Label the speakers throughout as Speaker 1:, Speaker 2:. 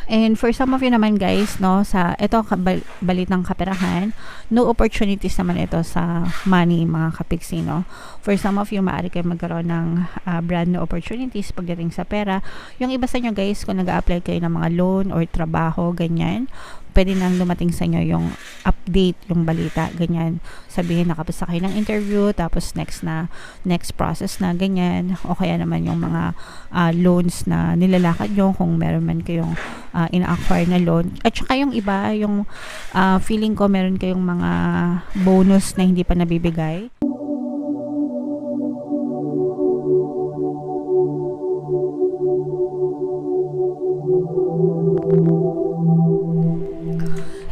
Speaker 1: And for some of you naman guys, no, sa ito balitang kaperahan, no opportunities naman ito sa money mga kapiksi, no. For some of you, maaari kayo magkaroon ng brand new opportunities pagdating sa pera. Yung iba sa inyo guys, kung nag-a-apply kayo ng mga loan or trabaho, ganyan, pwede nang dumating sa inyo yung update, yung balita, ganyan. Sabihin nakapasa kayo ng interview, tapos next process na, ganyan. O kaya naman yung mga loans na nilalakad nyo, kung meron man kayong ina-acquire na loan. At saka yung iba, yung feeling ko meron kayong mga bonus na hindi pa nabibigay.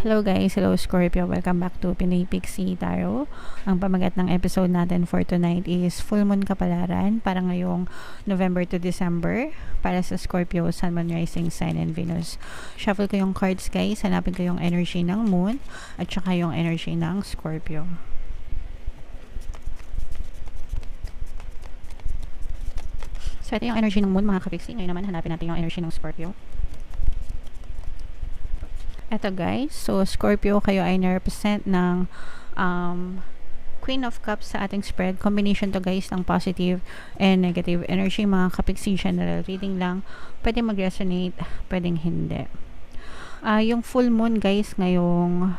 Speaker 1: Hello guys, hello Scorpio, welcome back to Pinoy Pixie Tarot. Ang pamagat ng episode natin for tonight is Full Moon Kapalaran para ngayong November to December para sa Scorpio, Sun, Moon, Rising, Sign, and Venus. Shuffle ko yung cards guys, hanapin ko yung energy ng Moon at saka yung energy ng Scorpio. So ito yung energy ng Moon mga kapiksi. Ngayon naman hanapin natin yung energy ng Scorpio. Eto guys, so Scorpio, kayo ay na-represent ng Queen of Cups sa ating spread. Combination to guys ng positive and negative energy. Mga kapiksi, general reading lang. Pwede mag-resonate, pwedeng hindi. Yung full moon guys ngayong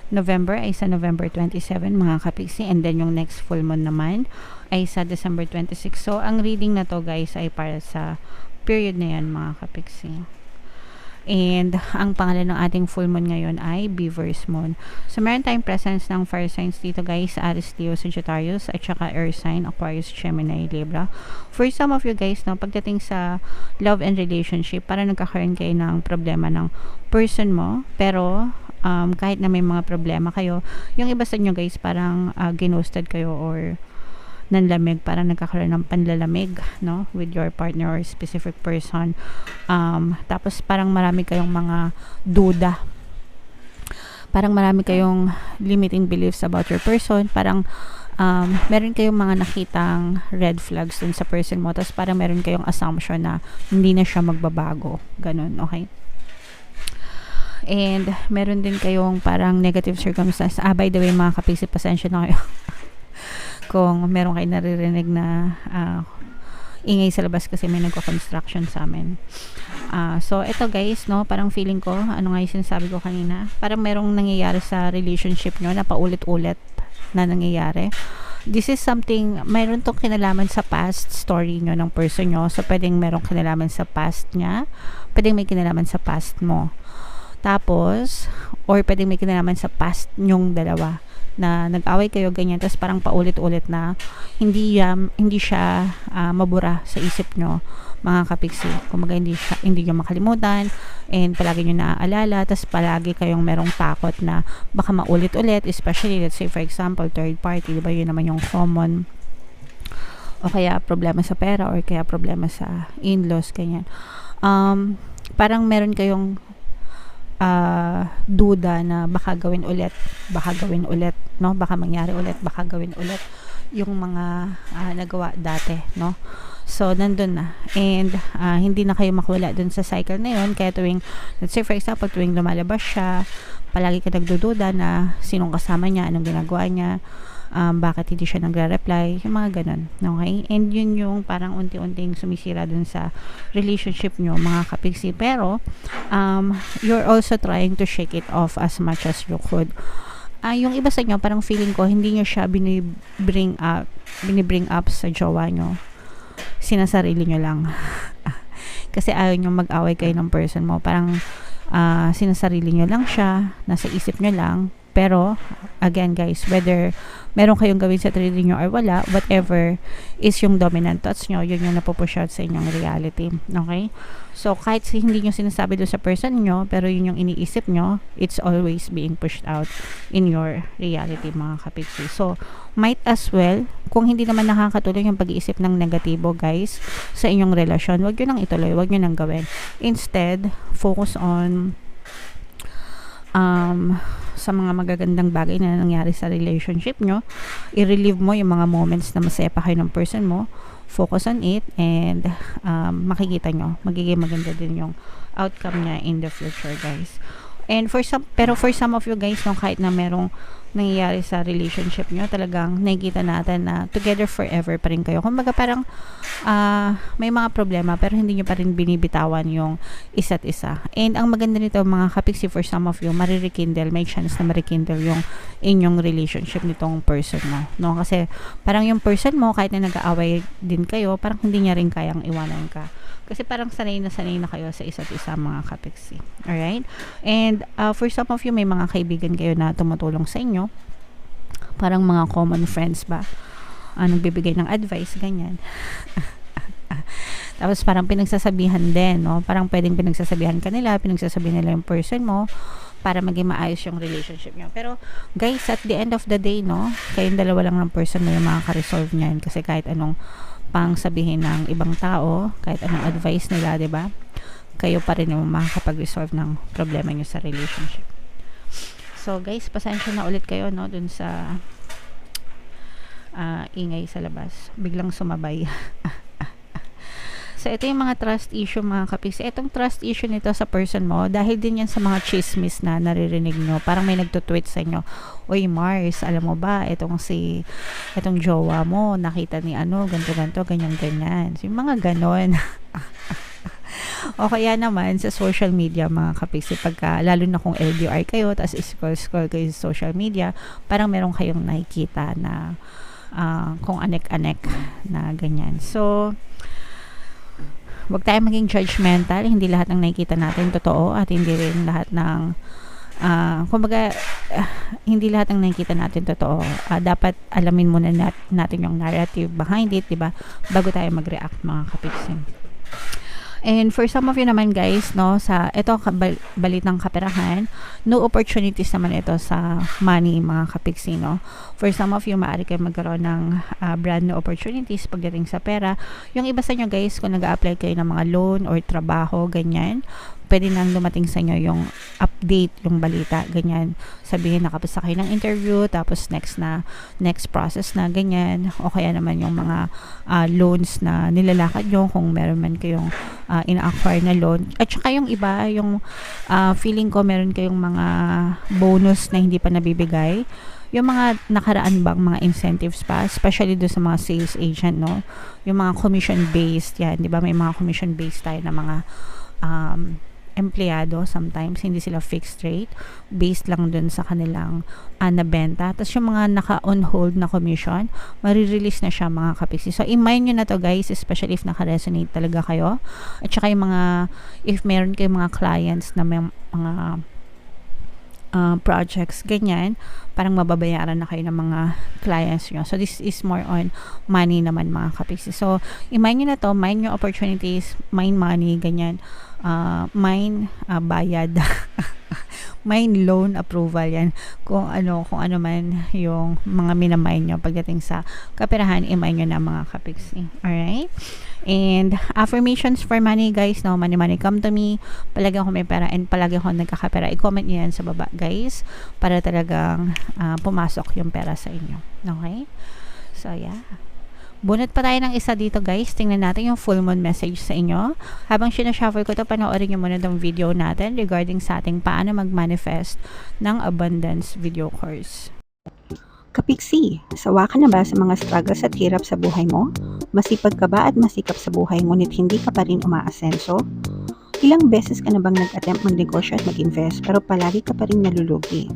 Speaker 1: November ay sa November 27 mga kapiksi, and then yung next full moon naman ay sa December 26. So ang reading na to guys ay para sa period na yan mga kapiksi. And ang pangalan ng ating full moon ngayon ay Beaver's Moon. So meron tayong presence ng fire signs dito guys, Aries, Leo, Sagittarius, at saka air sign, Aquarius, Gemini, Libra. For some of you guys, no, pagdating sa love and relationship, parang nagkakaroon kayo ng problema ng person mo, pero kahit na may mga problema kayo, yung iba sa inyo guys parang ginosted kayo or nanlamig, parang nagkakaroon ng panlalamig, no, with your partner or specific person. Tapos parang marami kayong mga duda, parang marami kayong limiting beliefs about your person, parang meron kayong mga nakitang red flags dun sa person mo, tapos parang meron kayong assumption na hindi na siya magbabago, ganun, okay? And meron din kayong parang negative circumstances. By the way mga kapisi, pasensya na kayo kung meron kayo naririnig na ingay sa labas kasi may nagko-construction sa amin. So ito guys, no, parang feeling ko, ano nga yung sinasabi ko kanina, parang merong nangyayari sa relationship nyo na paulit-ulit na nangyayari. This is something, mayroon tong kinalaman sa past story nyo ng person nyo. So pwedeng merong kinalaman sa past niya, pwedeng may kinalaman sa past mo. Tapos, or pwedeng may kinalaman sa past nyong dalawa na nag-away kayo ganyan, tapos parang paulit-ulit na hindi siya mabura sa isip nyo mga kapiksi. Kumaga hindi nyo makalimutan and palagi nyo naaalala, tapos palagi kayong merong takot na baka maulit-ulit, especially let's say for example third party, diba yun naman yung common, o kaya problema sa pera or kaya problema sa in-laws ganyan. Parang meron kayong duda na baka gawin ulit, no, baka mangyari ulit, baka gawin ulit yung mga nagawa dati, no. So nandun na, and hindi na kayo makuwala dun sa cycle na yun. Kaya tuwing, let's say for example, tuwing lumalabas siya, palagi ka nagdududa na sinong kasama niya, anong ginagawa niya, bakit hindi siya nagre-reply, yung mga ganun, okay? And yun yung parang unti-unting sumisira dun sa relationship nyo mga kapiksi. Pero you're also trying to shake it off as much as you could. Yung iba sa inyo, parang feeling ko hindi nyo siya binibring up sa jowa nyo, sinasarili nyo lang. Kasi ayaw nyo mag-away kayo ng person mo, parang sinasarili nyo lang siya, nasa isip nyo lang. Pero again guys, whether meron kayong gawin sa sarili nyo or wala, whatever is yung dominant thoughts nyo, yun yung napupush out sa inyong reality, okay? So kahit hindi nyo sinasabi doon sa person nyo, pero yun yung iniisip nyo, it's always being pushed out in your reality mga kapiksi. So might as well, kung hindi naman nakakatulong yung pag-iisip ng negatibo guys sa inyong relasyon, wag nyo nang ituloy, wag nyo nang gawin. Instead, focus on sa mga magagandang bagay na nangyari sa relationship nyo. I-relieve mo yung mga moments na masaya pa kayo ng person mo. focus on it, and makikita nyo, magiging maganda din yung outcome niya in the future, guys. And for some of you guys, no, kahit na merong nangyayari sa relationship nyo, talagang nakikita natin na together forever pa rin kayo. Kumbaga parang may mga problema pero hindi nyo pa rin binibitawan yung isa't isa. And ang maganda nito mga kapiksi, for some of you, marirekindle, may chance na marirekindle yung inyong relationship nitong person mo. No? Kasi parang yung person mo, kahit na nag-aaway din kayo, parang hindi niya rin kayang iwanan ka. Kasi parang sanay na kayo sa isa't isa mga kapiksi. Alright? And for some of you, may mga kaibigan kayo na tumutulong sa inyo. Parang mga common friends ba? Nagbibigay ng advice, ganyan. Tapos parang pinagsasabihan din, no? Parang pwedeng pinagsasabihan ka nila, pinagsasabihan nila yung person mo para maging maayos yung relationship nyo. Pero guys, at the end of the day, no? Kayong dalawa lang ng person na yung makaka-resolve niyan. Kasi kahit anong pang sabihin ng ibang tao, kahit anong advice nila, 'di ba? Kayo pa rin yung makakapag-resolve ng problema niyo sa relationship. So, guys, pasensya na ulit kayo, no, dun sa ingay sa labas. Biglang sumabay. So, ito yung mga trust issue mga kapiksi. Itong trust issue nito sa person mo, dahil din yan sa mga chismis na naririnig nyo. Parang may nagtutweet sa inyo, "Uy Mars, alam mo ba, itong jowa mo, nakita ni ganto, ganyan. So, yung mga ganon. O kaya naman, sa social media mga kapiksi, pagka, lalo na kung LDR kayo, tapos scroll kayo sa social media, parang meron kayong nakikita na kung anek-anek na ganyan. So, wag tayo maging judgmental. Hindi lahat ng nakikita natin totoo at hindi rin lahat ng hindi lahat ng nakikita natin totoo. Dapat alamin muna natin yung narrative behind it, diba? Bago tayo mag-react mga kapiksin. And for some of you naman guys, no, sa ito balitang kaperahan, no opportunities naman ito sa money mga kapiksi, no. For some of you, maaari kayo magkaroon ng brand new opportunities pagdating sa pera. Yung iba sa inyo guys, kung nag-a-apply kayo ng mga loan or trabaho, ganyan, pwede nang dumating sa inyo yung update, yung balita, ganyan. Sabihin nakapasa kayo ng interview, tapos next process na, ganyan. O kaya naman yung mga loans na nilalakad nyo, kung meron man kayong ina-acquire na loan. At saka yung iba, yung feeling ko meron kayong mga bonus na hindi pa nabibigay. Yung mga nakaraan bang mga incentives pa, especially do sa mga sales agent, no? Yung mga commission-based, yan, di ba? May mga commission-based tayo na mga empleyado, sometimes hindi sila fixed rate, based lang dun sa kanilang nabenta. Tapos yung mga naka-on hold na commission, marirelease na siya mga kapiksi. So, i-mind nyo na to guys, especially if naka-resonate talaga kayo. At saka yung mga, if meron kayong mga clients na may mga projects, ganyan, parang mababayaran na kayo ng mga clients nyo. So, this is more on money naman mga kapiksi. So, i-mind nyo na to, mind nyo opportunities, mind money, ganyan. Mind bayad. Mind loan approval, yan. Kung ano man yung mga minamind nyo pagdating sa kaperahan, i-mind nyo na mga kapiksi. Alright? And affirmations for money guys, no, money come to me, palagi ako may pera and palagi ako nagkakapera. I-comment nyo yan sa baba guys, para talagang pumasok yung pera sa inyo. Okay? So yeah, bunot pa tayo ng isa dito guys. Tingnan natin yung full moon message sa inyo. Habang sinashuffle ko to, panoorin nyo muna itong video natin regarding sa ating paano mag-manifest ng abundance video course.
Speaker 2: Kapiksi, sawa ka na ba sa mga struggles at hirap sa buhay mo? Masipag ka ba at masikap sa buhay ngunit hindi ka pa rin umaasenso? Ilang beses ka na bang nag-attempt magnegosyo at mag-invest pero palagi ka pa rin nalulugi?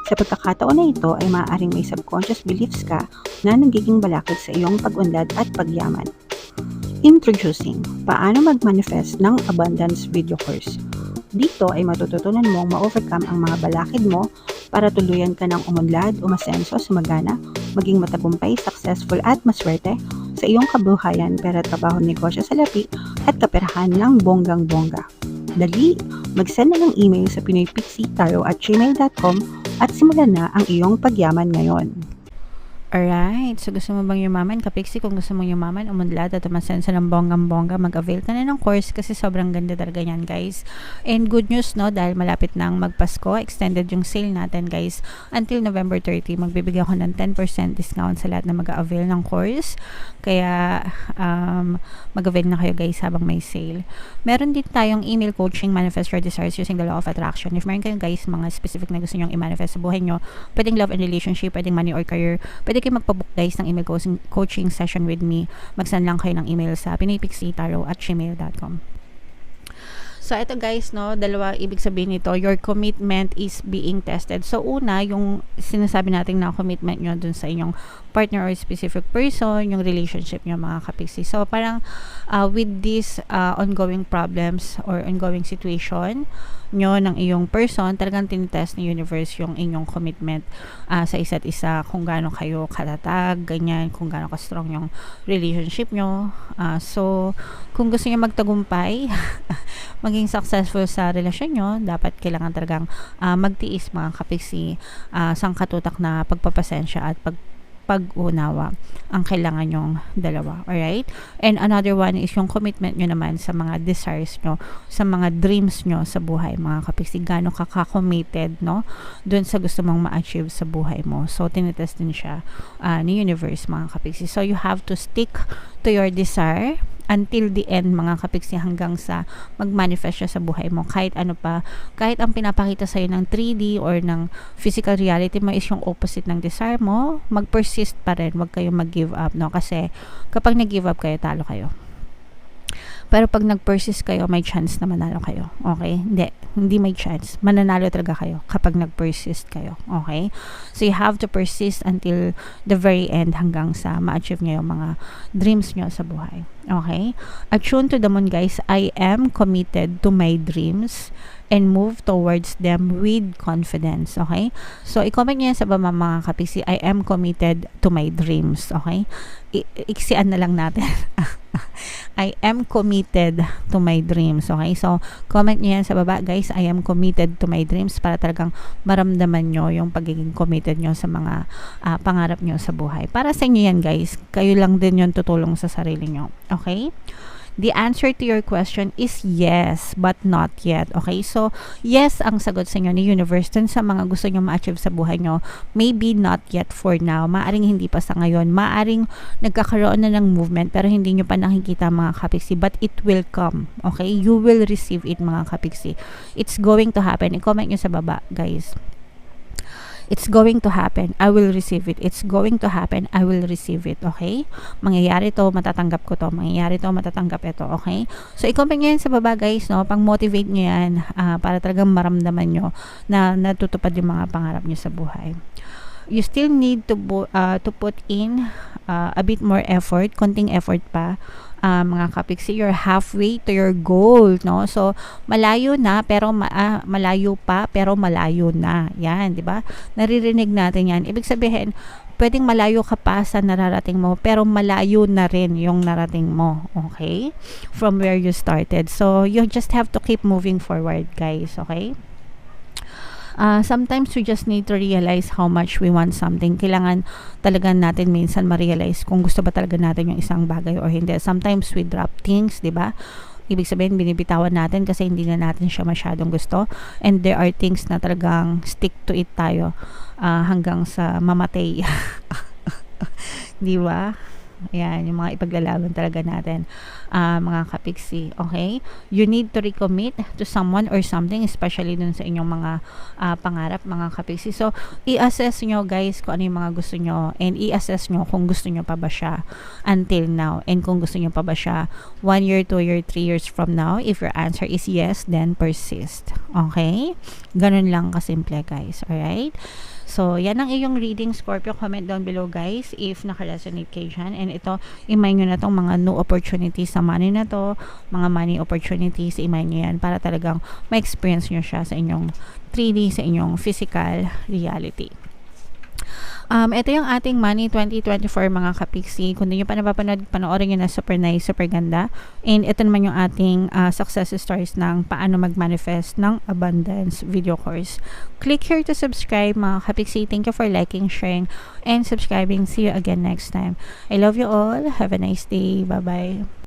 Speaker 2: Sa pagkakataon na ito ay maaaring may subconscious beliefs ka na nagiging balakid sa iyong pag-unlad at pagyaman. Introducing, paano mag-manifest ng abundance video course. Dito ay matututunan mong ma-overcome ang mga balakid mo para tuluyan ka ng umunlad, umasenso, sumagana, maging matagumpay, successful at maswerte sa iyong kabuhayan, pera, trabaho, negosyo, salapi at kaperahan ng bonggang-bongga. Dali, mag-send na ng email sa pinoypixitaro@gmail.com at simulan na ang iyong pagyaman ngayon.
Speaker 1: Alright, so gusto mo bang yumaman? Kapiksi, kung gusto mong yumaman, umunlad at umasenso ng bonggang-bongga, mag-avail ka na ng course kasi sobrang ganda talaga yan, guys. And good news, no, dahil malapit nang magpasko, extended yung sale natin, guys. Until November 30, magbibigay ako ng 10% discount sa lahat na mag-avail ng course. Kaya, mag-avail na kayo, guys, habang may sale. Meron din tayong email coaching, manifest your desires using the law of attraction. If meron kayo, guys, mga specific na gusto nyong i-manifest sa buhay nyo, pwedeng love and relationship, pwedeng money or career, pwede kayo magpabook, guys, ng email coaching session with me. Mag-send lang kayo ng email sa pinoypixitaro@gmail.com. So, ito, guys, no, dalawa ibig sabihin nito, your commitment is being tested. So, una, yung sinasabi natin na commitment nyo dun sa inyong partner or specific person, yung relationship nyo, mga kapiksi. So, parang with these ongoing problems or ongoing situation nyo ng iyong person, talagang tinitest ng universe yung inyong commitment sa isa't isa, kung gaano kayo katatag, ganyan, kung gaano ka-strong yung relationship nyo. So, kung gusto nyo magtagumpay, maging successful sa relasyon nyo, dapat kailangan talagang magtiis, mga kapiksi, sangkatutak na pagpapasensya at pag-unawa ang kailangan nyong dalawa. Alright? And another one is yung commitment nyo naman sa mga desires nyo, sa mga dreams nyo sa buhay, mga kapiksi. Gaano ka committed, no? Dun sa gusto mong ma-achieve sa buhay mo. So, tinitest din siya ni universe, mga kapiksi. So, you have to stick to your desire until the end, mga kapiksi, hanggang sa mag-manifest siya sa buhay mo. Kahit ano pa, kahit ang pinapakita sa'yo ng 3D or ng physical reality mo is yung opposite ng desire mo, mag-persist pa rin. Huwag kayong mag-give up, no? Kasi kapag nag-give up kayo, talo kayo. Pero pag nag-persist kayo, may chance na manalo kayo. Okay? Hindi may chance. Mananalo talaga kayo kapag nag-persist kayo. Okay? So, you have to persist until the very end hanggang sa ma-achieve nyo yung mga dreams nyo sa buhay. Okay? Attune to the moon, guys. I am committed to my dreams and move towards them with confidence. Okay? So, i-comment nyo yan sa baba, mga kapiksi. I am committed to my dreams. Okay? Iksian na lang natin. I am committed to my dreams. Okay? So, comment nyo yan sa baba, guys. I am committed to my dreams para talagang maramdaman nyo yung pagiging committed nyo sa mga pangarap nyo sa buhay. Para sa inyo yan, guys. Kayo lang din yung tutulong sa sarili nyo. Okay? The answer to your question is yes, but not yet. Okay? So, yes ang sagot sa inyo ni universe dun sa mga gusto nyo ma-achieve sa buhay nyo. Maybe not yet for now. Maaring hindi pa sa ngayon. Maaring nagkakaroon na ng movement pero hindi nyo pa nakikita, mga kapiksi. But it will come. Okay? You will receive it, mga kapiksi. It's going to happen. I-comment nyo sa baba, guys. It's going to happen. I will receive it. It's going to happen. I will receive it. Okay? Mangyayari to, matatanggap ko to. Mangyayari to, matatanggap ito. Okay? So, i-comment nyo yan sa baba, guys, no? Pang-motivate nyo yan para talagang maramdaman nyo na natutupad yung mga pangarap nyo sa buhay. You still need to put in a bit more effort, konting effort pa, mga kapiksi. You're halfway to your goal, no? So, malayo na, pero malayo pa, pero malayo na. Yan, di ba? Naririnig natin yan. Ibig sabihin, pwedeng malayo ka pa sa nararating mo, pero malayo na rin yung narating mo. Okay? From where you started. So, you just have to keep moving forward, guys. Okay? Sometimes we just need to realize how much we want something. Kailangan talaga natin minsan ma-realize kung gusto ba talaga natin yung isang bagay or hindi. Sometimes we drop things, di ba? Ibig sabihin, binibitawan natin kasi hindi na natin siya masyadong gusto. And there are things na talagang stick to it tayo hanggang sa mamatay. Di ba? Ayan, yung mga ipaglalaban talaga natin, mga kapiksi. Okay? You need to recommit to someone or something, especially dun sa inyong mga pangarap, mga kapiksi. So, i-assess nyo, guys, kung ano yung mga gusto nyo, and i-assess nyo kung gusto nyo pa ba siya until now, and kung gusto nyo pa ba siya 1 year, 2 year, 3 years from now. If your answer is yes, then persist. Okay? Ganun lang kasimple, guys. Alright? So, yan ang iyong reading, Scorpio. Comment down below, guys, if naka-resonate kayo dyan. And ito, imay nyo na tong mga new opportunities sa money na to, mga money opportunities, imay nyo yan para talagang ma-experience nyo siya sa inyong 3D, sa inyong physical reality. Ito yung ating Money 2024 mga kapiksi. Kung di nyo pa napapanood, panoorin nyo na, super nice, super ganda. And ito naman yung ating success stories ng paano mag-manifest ng abundance video course. Click here to subscribe mga kapiksi. Thank you for liking, sharing, and subscribing. See you again next time. I love you all. Have a nice day. Bye-bye.